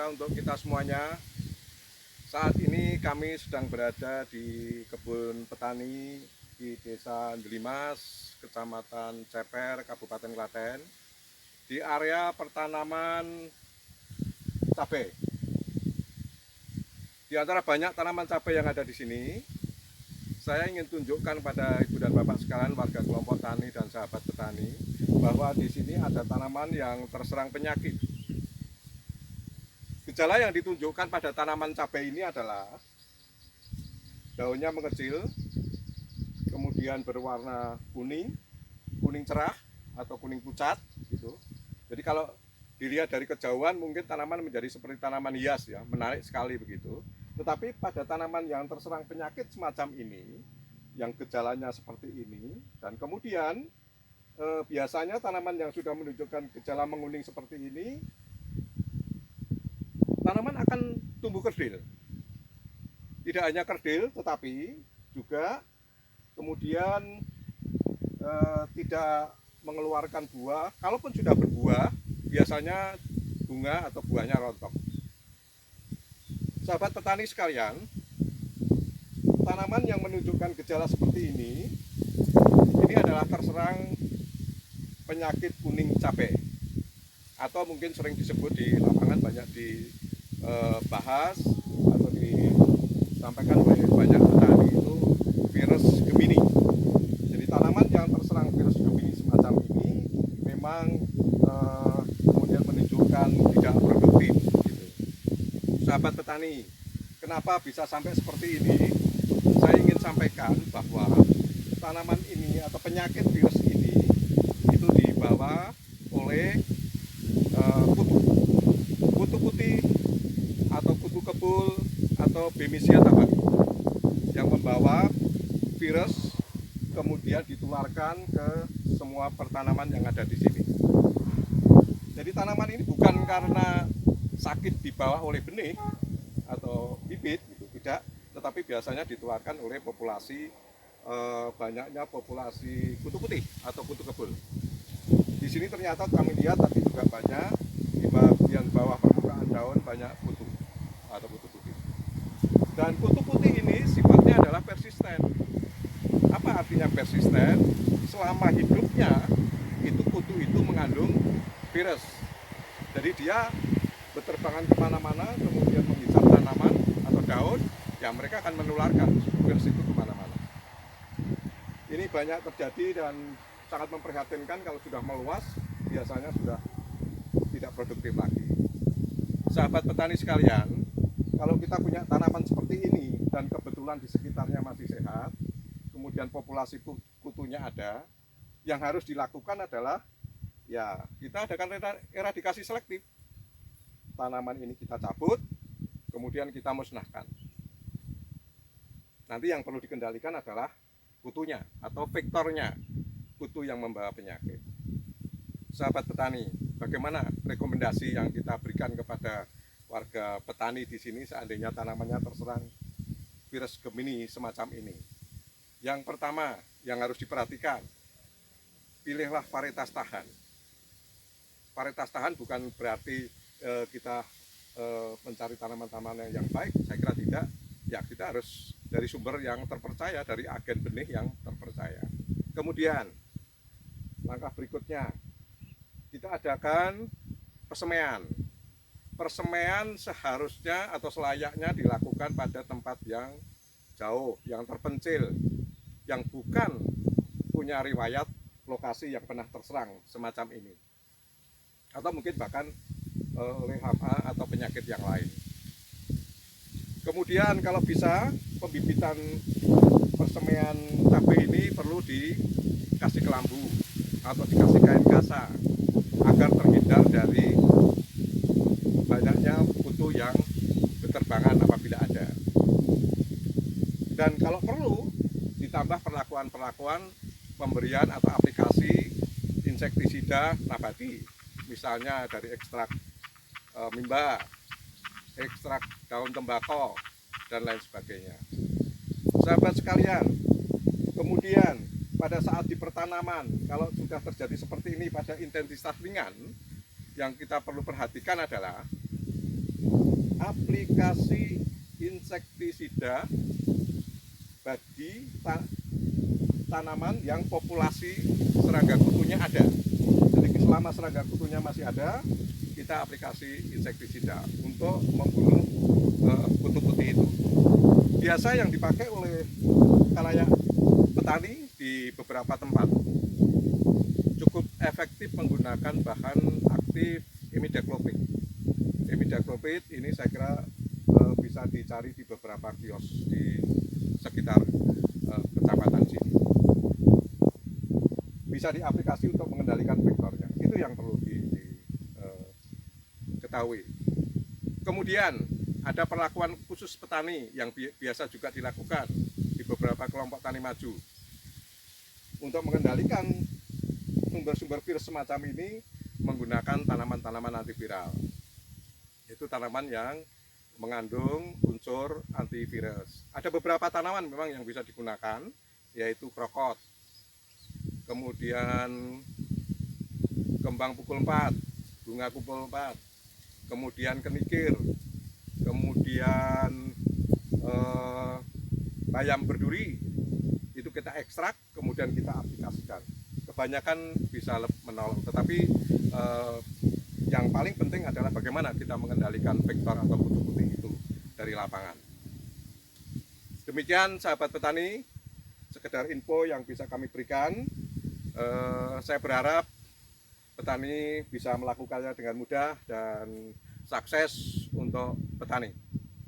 sejahtera untuk kita semuanya. Saat ini kami sedang berada di kebun petani di Desa Delimas, Kecamatan Ceper, Kabupaten Klaten, di area pertanaman cabai. Di antara banyak tanaman cabai yang ada di sini, saya ingin tunjukkan pada Ibu dan Bapak sekalian, warga kelompok tani dan sahabat petani, bahwa di sini ada tanaman yang terserang penyakit. Gejala yang ditunjukkan pada tanaman cabai ini adalah daunnya mengecil, kemudian berwarna kuning, kuning cerah atau kuning pucat gitu. Jadi kalau dilihat dari kejauhan mungkin tanaman menjadi seperti tanaman hias ya, menarik sekali begitu. Tetapi pada tanaman yang terserang penyakit semacam ini, yang gejalanya seperti ini, dan kemudian biasanya tanaman yang sudah menunjukkan gejala menguning seperti ini, tanaman akan tumbuh kerdil. Tidak hanya kerdil, tetapi juga kemudian tidak mengeluarkan buah. Kalaupun sudah berbuah, biasanya bunga atau buahnya rontok. Sahabat petani sekalian, tanaman yang menunjukkan gejala seperti ini adalah terserang penyakit kuning cabai, atau mungkin sering disebut di lapangan banyak dibahas atau disampaikan oleh banyak petani itu virus Gemini. Jadi tanaman yang terserang virus Gemini semacam ini memang kemudian menunjukkan tidak produktif. Sahabat petani, kenapa bisa sampai seperti ini? Saya ingin sampaikan bahwa tanaman ini atau penyakit virus ini itu dibawa oleh kutu putih atau kutu kebul atau Bemisia tabaki yang membawa virus kemudian ditularkan ke semua pertanaman yang ada di sini. Jadi tanaman ini bukan karena sakit dibawa oleh benih atau bibit gitu, tidak, tetapi biasanya ditularkan oleh populasi banyaknya populasi kutu putih atau kutu kebul. Di sini ternyata kami lihat tadi juga banyak di bagian bawah permukaan daun banyak kutu atau kutu putih. Dan kutu putih ini sifatnya adalah persisten. Apa artinya persisten? Selama hidupnya itu kutu itu mengandung virus. Jadi dia berterbangan kemana-mana, kemudian mengisap tanaman atau daun, ya mereka akan menularkan virus itu kemana-mana. Ini banyak terjadi dan sangat memprihatinkan. Kalau sudah meluas, biasanya sudah tidak produktif lagi. Sahabat petani sekalian, kalau kita punya tanaman seperti ini dan kebetulan di sekitarnya masih sehat, kemudian populasi kutunya ada, yang harus dilakukan adalah ya kita adakan eradikasi selektif. Tanaman ini kita cabut, kemudian kita musnahkan. Nanti yang perlu dikendalikan adalah kutunya atau vektornya, kutu yang membawa penyakit. Sahabat petani, bagaimana rekomendasi yang kita berikan kepada warga petani di sini seandainya tanamannya terserang virus Gemini semacam ini? Yang pertama yang harus diperhatikan, pilihlah varietas tahan. Varietas tahan bukan berarti kita mencari tanaman-tanaman yang baik, saya kira tidak. Ya kita harus dari sumber yang terpercaya, dari agen benih yang terpercaya. Kemudian langkah berikutnya, kita adakan persemaian. Persemaian seharusnya atau selayaknya dilakukan pada tempat yang jauh, yang terpencil, yang bukan punya riwayat lokasi yang pernah terserang semacam ini, atau mungkin bahkan oleh hama atau penyakit yang lain. Kemudian kalau bisa pembibitan persemaian cabai ini perlu dikasih kelambu atau dikasih kain kasa agar terhindar dari banyaknya kutu yang berterbangan apabila ada. Dan kalau perlu ditambah perlakuan pemberian atau aplikasi insektisida nabati, misalnya dari ekstrak mimba, ekstrak daun tembakau, dan lain sebagainya. Sahabat sekalian, kemudian pada saat di pertanaman, kalau sudah terjadi seperti ini pada intensitas ringan, yang kita perlu perhatikan adalah aplikasi insektisida bagi tanaman yang populasi serangga kutunya ada. Jadi selama serangga kutunya masih ada, kita aplikasi insektisida untuk membunuh kutu putih itu. Biasa yang dipakai oleh khalayak petani di beberapa tempat cukup efektif menggunakan bahan aktif imidacloprid. Imidacloprid ini saya kira bisa dicari di beberapa kios di sekitar kecamatan sini. Bisa diaplikasi untuk mengendalikan vektornya. Itu yang perlu diketahui. Kemudian ada perlakuan khusus petani yang biasa juga dilakukan di beberapa kelompok tani maju. Untuk mengendalikan sumber-sumber virus semacam ini menggunakan tanaman-tanaman antiviral. Itu tanaman yang mengandung unsur antivirus. Ada beberapa tanaman memang yang bisa digunakan, yaitu krokot, kemudian kembang pukul 4, bunga pukul 4, kemudian kenikir, kemudian bayam berduri. Itu kita ekstrak, kemudian kita aplikasikan. Kebanyakan bisa menolong, tetapi yang paling penting adalah bagaimana kita mengendalikan vektor atau kutu putih itu dari lapangan. Demikian sahabat petani, sekedar info yang bisa kami berikan. Saya berharap petani bisa melakukannya dengan mudah dan sukses untuk petani.